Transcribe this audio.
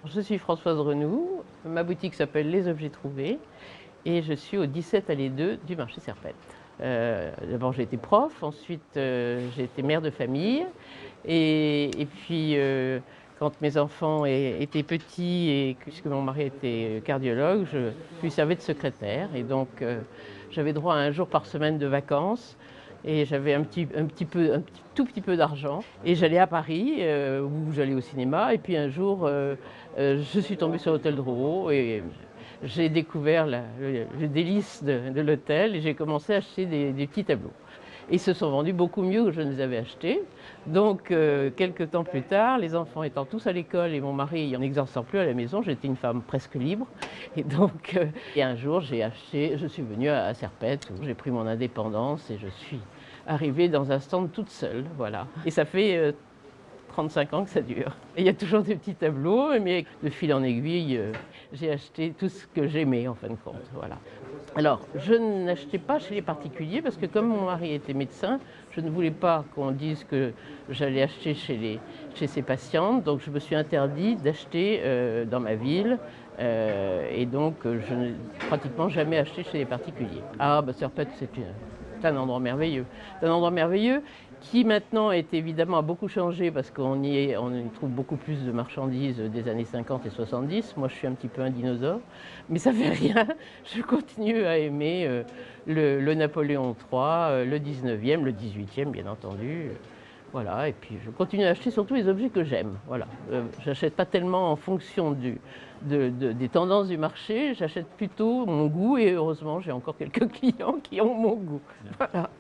Je suis Françoise Renoux, ma boutique s'appelle Les Objets Trouvés et je suis au 17 allée 2 du marché Serpette. D'abord j'ai été prof, ensuite j'ai été mère de famille et puis quand mes enfants étaient petits et puisque mon mari était cardiologue, je lui servais de secrétaire et donc j'avais droit à un jour par semaine de vacances. Et j'avais tout petit peu d'argent. Et j'allais à Paris, où j'allais au cinéma. Et puis un jour, je suis tombée sur l'hôtel Drouot et j'ai découvert le délice de l'hôtel et j'ai commencé à acheter des petits tableaux. Et ils se sont vendus beaucoup mieux que je ne les avais achetés. Donc, quelques temps plus tard, les enfants étant tous à l'école et mon mari en n'exerçant plus à la maison, j'étais une femme presque libre. Et donc, et un jour, je suis venue à Serpette où j'ai pris mon indépendance et je suis arrivée dans un stand toute seule. Voilà. Et ça fait 35 ans que ça dure. Et il y a toujours des petits tableaux, mais de fil en aiguille, j'ai acheté tout ce que j'aimais en fin de compte. Voilà. Alors, je n'achetais pas chez les particuliers parce que comme mon mari était médecin, je ne voulais pas qu'on dise que j'allais acheter chez ses patientes. Donc, je me suis interdit d'acheter dans ma ville. Et donc, je n'ai pratiquement jamais acheté chez les particuliers. Ah, bah, Serpette, c'est un endroit merveilleux. C'est un endroit merveilleux qui maintenant est évidemment a beaucoup changé parce qu'on y trouve beaucoup plus de marchandises des années 50 et 70. Moi, je suis un petit peu un dinosaure, mais ça fait rien. Je continue à aimer le Napoléon III, le 19e, le 18e, bien entendu. Voilà, et puis je continue à acheter surtout les objets que j'aime. Voilà. J'achète pas tellement en fonction des tendances du marché, j'achète plutôt mon goût et heureusement j'ai encore quelques clients qui ont mon goût. Voilà.